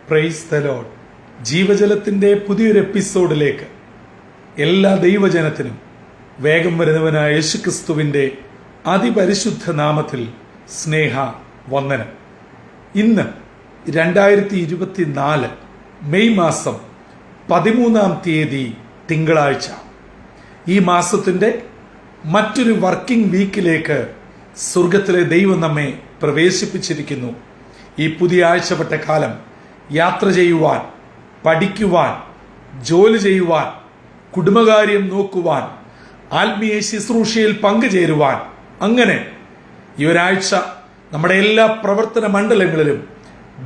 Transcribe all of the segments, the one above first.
Praise the Lord. ജീവജലത്തിൻ്റെ പുതിയൊരു എപ്പിസോഡിലേക്ക് എല്ലാ ദൈവജനത്തിനും വേഗം വരുന്നവനായ യേശുക്രിസ്തുവിൻ്റെ അതിപരിശുദ്ധ നാമത്തിൽ സ്നേഹ വന്ദനം. ഇന്ന് 2024 മെയ് മാസം 13-ാം തീയതി തിങ്കളാഴ്ച. ഈ മാസത്തിൻ്റെ മറ്റൊരു വർക്കിംഗ് വീക്കിലേക്ക് സ്വർഗത്തിലെ ദൈവം നമ്മെ പ്രവേശിപ്പിച്ചിരിക്കുന്നു. ഈ പുതിയ ആഴ്ചപ്പെട്ട കാലം യാത്ര ചെയ്യുവാൻ, പഠിക്കുവാൻ, ജോലി ചെയ്യുവാൻ, കുടുംബകാര്യം നോക്കുവാൻ, ആത്മീയ ശുശ്രൂഷയിൽ പങ്കുചേരുവാൻ, അങ്ങനെ ഈ ഒരാഴ്ച നമ്മുടെ എല്ലാ പ്രവർത്തന മണ്ഡലങ്ങളിലും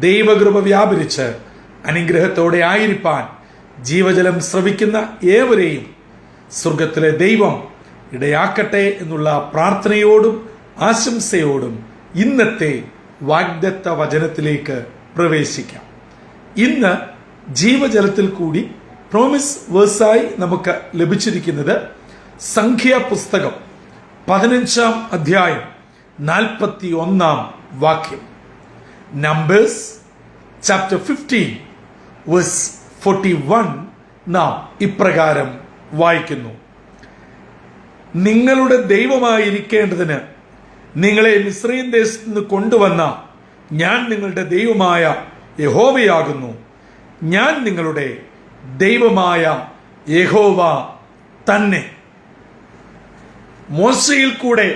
ദൈവകൃപ വ്യാപരിച്ച് അനുഗ്രഹത്തോടെ ആയിരിക്കാൻ ജീവജലം ശ്രവിക്കുന്ന ഏവരെയും സ്വർഗത്തിലെ ദൈവം ഇടയാക്കട്ടെ എന്നുള്ള പ്രാർത്ഥനയോടും ആശംസയോടും ഇന്നത്തെ വാഗ്ദത്ത വചനത്തിലേക്ക് പ്രവേശിക്കാം. ഇന്ന് ജീവജലത്തിൽ കൂടി പ്രോമിസ് വേഴ്സായി നമുക്ക് ലഭിച്ചിരിക്കുന്നത് സംഖ്യാപുസ്തകം 15-ാം അധ്യായം 41-ാം വാക്യം. നമ്പേഴ്സ് ചാപ്റ്റർ 15 വേഴ്സ് 41 നാം ഇപ്രകാരം വായിക്കുന്നു: നിങ്ങളുടെ ദൈവമായിരിക്കേണ്ടതിന് നിങ്ങളെ മിസ്രയീം ദേശത്ത് നിന്ന് കൊണ്ടുവന്ന ഞാൻ നിങ്ങളുടെ ദൈവമായ യഹോവയാകുന്നു. ഞാൻ നിങ്ങളുടെ ദൈവമായ യഹോവ തന്നെ. മോശയിൽ കൂടെ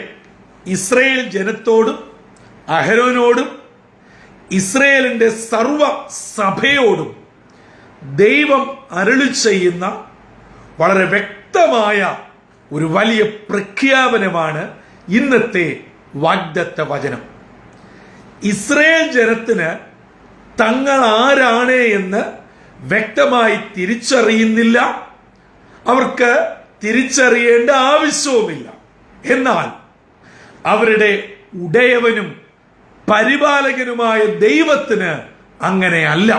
ഇസ്രയേൽ ജനത്തോടും അഹരോനോടും ഇസ്രയേലിന്റെ സർവ സഭയോടും ദൈവം അരുളി ചെയ്യുന്ന വളരെ വ്യക്തമായ ഒരു വലിയ പ്രഖ്യാപനമാണ് ഇന്നത്തെ വാഗ്ദത്ത വചനം. ഇസ്രയേൽ ജനത്തിന് തങ്ങൾ ആരാണ് എന്ന് വ്യക്തമായി തിരിച്ചറിയുന്നില്ല. അവർക്ക് തിരിച്ചറിയേണ്ട ആവശ്യവുമില്ല. എന്നാൽ അവരുടെ ഉടയവനും പരിപാലകനുമായ ദൈവത്തിന് അങ്ങനെയല്ല.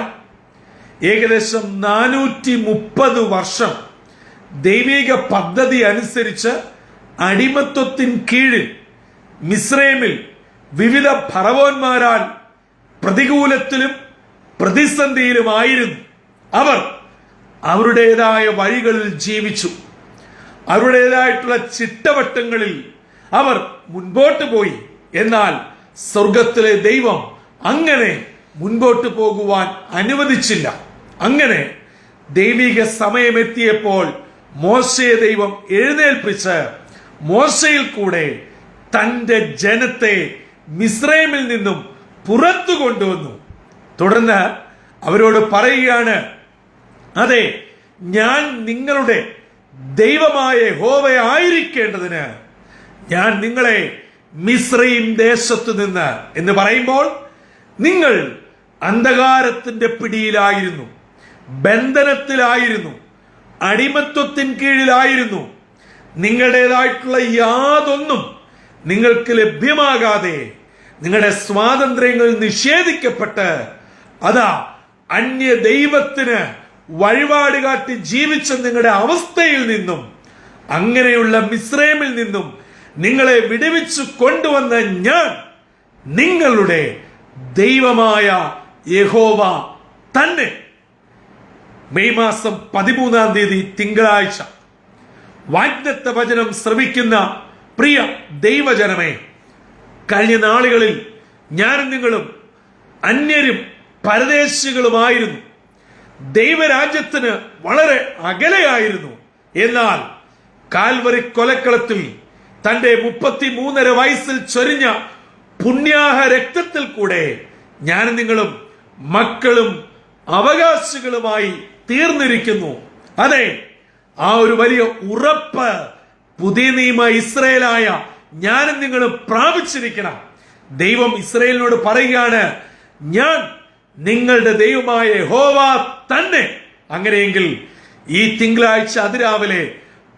ഏകദേശം 430 വർഷം ദൈവിക പദ്ധതി അനുസരിച്ച് അടിമത്വത്തിൻ കീഴിൽ മിസ്രൈമിൽ വിവിധ ഫറവോന്മാരാൽ പ്രതികൂലത്തിലും പ്രതിസന്ധിയിലുമായിരുന്നു. അവർ അവരുടേതായ വഴികളിൽ ജീവിച്ചു. അവരുടേതായിട്ടുള്ള ചിട്ടവട്ടങ്ങളിൽ അവർ മുൻപോട്ട് പോയി. എന്നാൽ സ്വർഗത്തിലെ ദൈവം അങ്ങനെ മുൻപോട്ട് പോകുവാൻ അനുവദിച്ചില്ല. അങ്ങനെ ദൈവിക സമയമെത്തിയപ്പോൾ മോശയെ ദൈവം എഴുന്നേൽപ്പിച്ച് മോശയിൽ കൂടെ തന്റെ ജനത്തെ മിസ്രൈമിൽ നിന്നും പുറത്തു കൊണ്ടുവന്നു. തുടർന്ന് അവരോട് പറയുകയാണ്, അതെ, ഞാൻ നിങ്ങളുടെ ദൈവമായ യഹോവയായിരിക്കേണ്ടതിന് ഞാൻ നിങ്ങളെ മിസ്രയീം ദേശത്തു നിന്ന് എന്ന് പറയുമ്പോൾ നിങ്ങൾ അന്ധകാരത്തിന്റെ പിടിയിലായിരുന്നു, ബന്ധനത്തിലായിരുന്നു, അടിമത്വത്തിൻ കീഴിലായിരുന്നു. നിങ്ങളുടേതായിട്ടുള്ള യാതൊന്നും നിങ്ങൾക്ക് ലഭ്യമാകാതെ നിങ്ങളുടെ സ്വാതന്ത്ര്യങ്ങൾ നിഷേധിക്കപ്പെട്ട് അതാ അന്യ ദൈവത്തിന് വഴിപാട് കാട്ടി ജീവിച്ച നിങ്ങളുടെ അവസ്ഥയിൽ നിന്നും, അങ്ങനെയുള്ള മിസ്രൈമിൽ നിന്നും നിങ്ങളെ വിടുവിച്ചു കൊണ്ടുവന്ന ഞാൻ നിങ്ങളുടെ ദൈവമായ യഹോവ തന്നെ. മെയ് മാസം 13-ാം തീയതി തിങ്കളാഴ്ച വാഗ്ദത്ത വചനം ശ്രവിക്കുന്ന പ്രിയ ദൈവജനമേ, കഴിഞ്ഞ നാളുകളിൽ ഞാനും നിങ്ങളും അന്യരും പരദേശികളുമായിരുന്നു. ദൈവരാജ്യത്തിന് വളരെ അകലെയായിരുന്നു. എന്നാൽ കാൽവരി കൊലക്കളത്തിൽ തന്റെ 33.5 വയസ്സിൽ ചൊരിഞ്ഞ പുണ്യാഹ രക്തത്തിൽ കൂടെ ഞാനും നിങ്ങളും മക്കളും അവകാശികളുമായി തീർന്നിരിക്കുന്നു. അതെ, ആ ഒരു വലിയ ഉറപ്പ് പുതിയ നിയമ ഇസ്രായേലായ ഞാനും നിങ്ങളും പ്രാപിച്ചിരിക്കണം. ദൈവം ഇസ്രായേലിനോട് പറയുകയാണ്, ഞാൻ നിങ്ങളുടെ ദൈവമായ യഹോവ തന്നെ. അങ്ങനെയെങ്കിൽ ഈ തിങ്കളാഴ്ച അതിരാവിലെ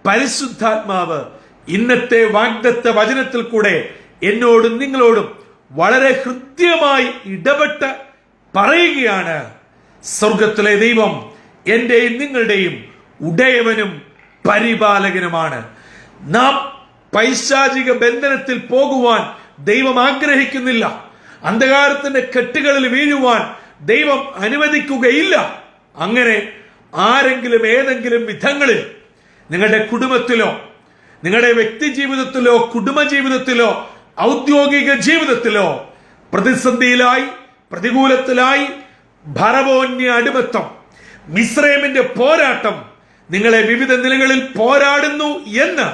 പരിശുദ്ധാത്മാവ് ഇന്നത്തെ വാഗ്ദത്ത വചനത്തിൽ കൂടെ എന്നോടും നിങ്ങളോടും വളരെ ഹൃദ്യമായി ഇടപെട്ട് പറയുകയാണ്, സ്വർഗത്തിലെ ദൈവം എന്റെയും നിങ്ങളുടെയും ഉടയവനും പരിപാലകനുമാണ്. നാം പൈശാചിക ബന്ധനത്തിൽ പോകുവാൻ ദൈവം ആഗ്രഹിക്കുന്നില്ല. അന്ധകാരത്തിന്റെ കെട്ടുകളിൽ വീഴുവാൻ ദൈവം അനുവദിക്കുകയില്ല. അങ്ങനെ ആരെങ്കിലും ഏതെങ്കിലും വിധങ്ങളിൽ നിങ്ങളുടെ കുടുംബത്തിലോ നിങ്ങളുടെ വ്യക്തി ജീവിതത്തിലോ കുടുംബ ജീവിതത്തിലോ ഔദ്യോഗിക ജീവിതത്തിലോ പ്രതിസന്ധിയിലായി, പ്രതികൂലത്തിലായി, ഭരവോന്യ അടിമത്തം, മിസ്രൈമിന്റെ പോരാട്ടം നിങ്ങളെ വിവിധ നിലകളിൽ പോരാടുന്നു എന്ന്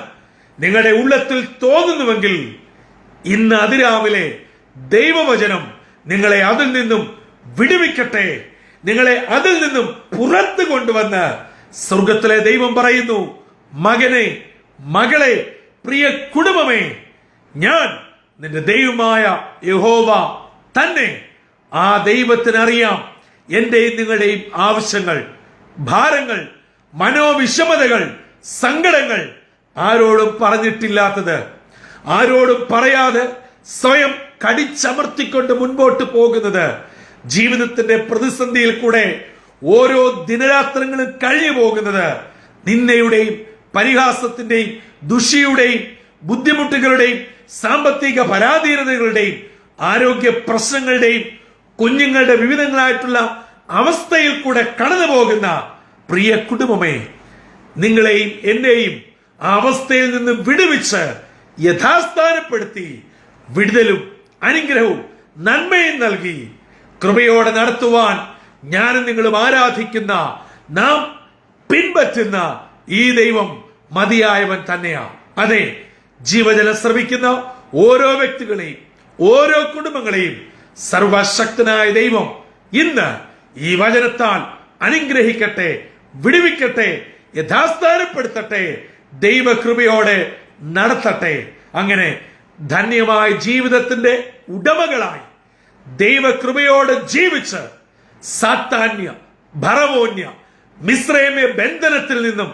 നിങ്ങളുടെ ഉള്ളത്തിൽ തോന്നുന്നുവെങ്കിൽ ഇന്ന് അതിരാവിലെ ദൈവവചനം നിങ്ങളെ അതിൽ നിന്നും വിടുവിക്കട്ടെ. നിങ്ങളെ അതിൽ നിന്നും പുറത്തു കൊണ്ടുവന്ന് സ്വർഗത്തിലെ ദൈവം പറയുന്നു, മകനെ, മകളെ, പ്രിയ കുടുംബമേ, ഞാൻ നിന്റെ ദൈവമായ യഹോവ തന്നെ. ആ ദൈവത്തിനറിയാം എന്റെയും നിങ്ങളുടെയും ആവശ്യങ്ങൾ, ഭാരങ്ങൾ, മനോവിഷമതകൾ, സങ്കടങ്ങൾ. ആരോടും പറഞ്ഞിട്ടില്ലാത്തത്, ആരോടും പറയാതെ സ്വയം കടിച്ചമർത്തിക്കൊണ്ട് മുൻപോട്ട് പോകുന്നത്, ജീവിതത്തിന്റെ പ്രതിസന്ധിയിൽ കൂടെ ഓരോ ദിനരാത്രങ്ങളും കഴിഞ്ഞു പോകുന്നത്, നിന്ദയുടെയും പരിഹാസത്തിന്റെയും ദുഷിയുടെയും ബുദ്ധിമുട്ടുകളുടെയും സാമ്പത്തിക പരാധീനതകളുടെയും ആരോഗ്യ പ്രശ്നങ്ങളുടെയും കുഞ്ഞുങ്ങളുടെ വിവിധങ്ങളായിട്ടുള്ള അവസ്ഥയിൽ കൂടെ കടന്നു പോകുന്ന പ്രിയ കുടുംബമേ, നിങ്ങളെയും എന്നെയും ആ അവസ്ഥയിൽ നിന്ന് വിടുവിച്ച് യഥാസ്ഥാനപ്പെടുത്തി വിടുതലും അനുഗ്രഹവും നന്മയും നൽകി കൃപയോടെ നടത്തുവാൻ ഞാനും നിങ്ങളും ആരാധിക്കുന്ന, നാം പിൻപറ്റുന്ന ഈ ദൈവം മതിയായവൻ തന്നെയാണ്. അതെ, ജീവജലം ശ്രവിക്കുന്ന ഓരോ വ്യക്തികളെയും ഓരോ കുടുംബങ്ങളെയും സർവശക്തനായ ദൈവം ഇന്ന് ഈ വചനത്താൽ അനുഗ്രഹിക്കട്ടെ, വിടുവിക്കട്ടെ, യഥാസ്ഥാനപ്പെടുത്തട്ടെ, ദൈവകൃപയോടെ നടത്തട്ടെ. അങ്ങനെ ധന്യമായ ജീവിതത്തിന്റെ ഉടമകളായി ദൈവകൃപയോടെ ജീവിച്ച് സാത്താന്യ, ഭരവോന്യ, മിസ്രൈമ്യ ബന്ധനത്തിൽ നിന്നും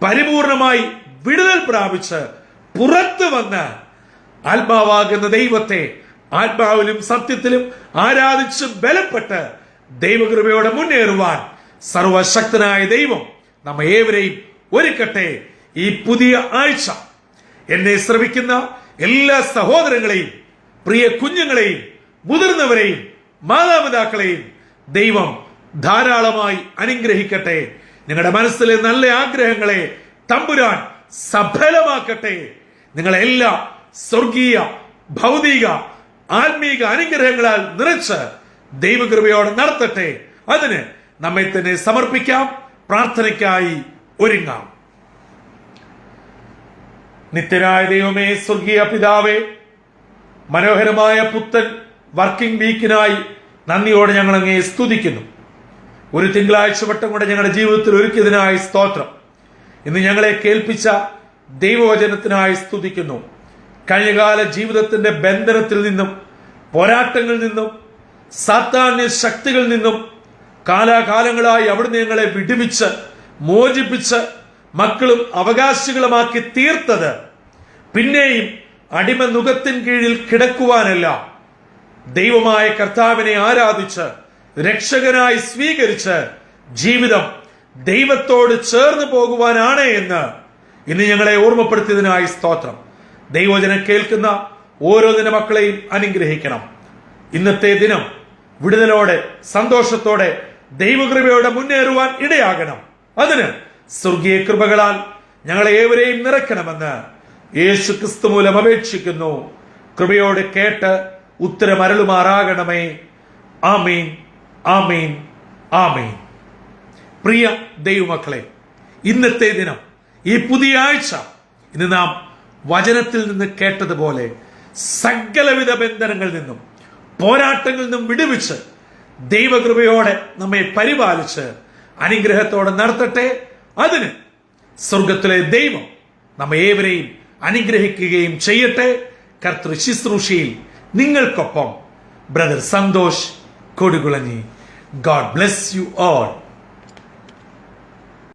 പരിപൂർണമായി വിടുതൽ പ്രാപിച്ച് പുറത്തു വന്ന് ആത്മാവാകുന്ന ദൈവത്തെ ആത്മാവിലും സത്യത്തിലും ആരാധിച്ച് ബലപ്പെട്ട് ദൈവകൃപയോടെ മുന്നേറുവാൻ സർവശക്തനായ ദൈവം നമ്മെ ഏവരെയും ഒരുക്കട്ടെ. ഈ പുതിയ ആഴ്ച എന്നെ ശ്രവിക്കുന്ന എല്ലാ സഹോദരങ്ങളെയും പ്രിയ കുഞ്ഞുങ്ങളെയും മുതിർന്നവരെയും മാതാപിതാക്കളെയും ദൈവം ധാരാളമായി അനുഗ്രഹിക്കട്ടെ. നിങ്ങളുടെ മനസ്സിലെ നല്ല ആഗ്രഹങ്ങളെ തമ്പുരാൻ സഫലമാക്കട്ടെ. നിങ്ങളെല്ലാം സ്വർഗീയ, ഭൗതിക, ആത്മീക അനുഗ്രഹങ്ങളാൽ നിറച്ച് ദൈവകൃപയോടെ നടത്തട്ടെ. അതിന് നമ്മെ തന്നെ സമർപ്പിക്കാം, പ്രാർത്ഥനയ്ക്കായി ഒരുങ്ങാം. നിത്യനായ ദൈവമേ, സ്വർഗീയ പിതാവേ, മനോഹരമായ പുത്തൻ വർക്കിംഗ് വീക്കിനായി നന്ദിയോടെ ഞങ്ങൾ അങ്ങേ സ്തുതിക്കുന്നു. ഒരു തിങ്കളാഴ്ച വട്ടം കൂടെ ഞങ്ങളുടെ ജീവിതത്തിൽ ഒരുക്കിയതിനായി സ്തോത്രം. ഇന്ന് ഞങ്ങളെ കേൾപ്പിച്ച ദൈവവചനത്തിനായി സ്തുതിക്കുന്നു. കഴിഞ്ഞകാല ജീവിതത്തിന്റെ ബന്ധനത്തിൽ നിന്നും, പോരാട്ടങ്ങളിൽ നിന്നും, സാത്താന്യ ശക്തികളിൽ നിന്നും കാലാകാലങ്ങളായി അവിടുന്ന് ഞങ്ങളെ വിടുവിച്ച് മോചിപ്പിച്ച് മക്കളും അവകാശികളുമാക്കി തീർത്തത് പിന്നെയും അടിമ നുകത്തിൻ കീഴിൽ കിടക്കുവാനല്ല, ദൈവമായ കർത്താവിനെ ആരാധിച്ച് രക്ഷകനായി സ്വീകരിച്ച് ജീവിതം ദൈവത്തോട് ചേർന്ന് പോകുവാനാണ് എന്ന് ഇന്ന് ഞങ്ങളെ ഓർമ്മപ്പെടുത്തിയതിനായി സ്തോത്രം. ദൈവവചനം കേൾക്കുന്ന ഓരോ ദിന മക്കളെയും അനുഗ്രഹിക്കണം. ഇന്നത്തെ ദിനം വിടുതലോടെ, സന്തോഷത്തോടെ, ദൈവകൃപയോടെ മുന്നേറുവാൻ ഇടയാകണം. അതിന് സ്വർഗീയ കൃപകളാൽ ഞങ്ങളെ ഏവരെയും നിറയ്ക്കണമെന്ന് യേശു ക്രിസ്തു മൂലം അപേക്ഷിക്കുന്നു. കൃപയോടെ കേട്ട് ഉത്തരമരുളുമാറാകണമേ. ആമീൻ, ആമീൻ, ആമീൻ. പ്രിയ ദൈവമക്കളെ, ഇന്നത്തെ ദിനം, ഈ പുതിയ ആഴ്ച, ഇന്ന് നാം വചനത്തിൽ നിന്ന് കേട്ടതുപോലെ സകലവിധ ബന്ധനങ്ങളിൽ നിന്നും പോരാട്ടങ്ങളിൽ നിന്നും വിടുവിച്ച് ദൈവകൃപയോടെ നമ്മെ പരിപാലിച്ച് അനുഗ്രഹത്തോടെ നടത്തട്ടെ. അതിന് സ്വർഗത്തിലെ ദൈവം നമ്മെ ഏവരെയും അനുഗ്രഹിക്കുകയും ചെയ്യട്ടെ. കർത്തൃ ശുശ്രൂഷയിൽ നിങ്ങൾക്കൊപ്പം brother Santhosh Kodukulanji. God bless you all.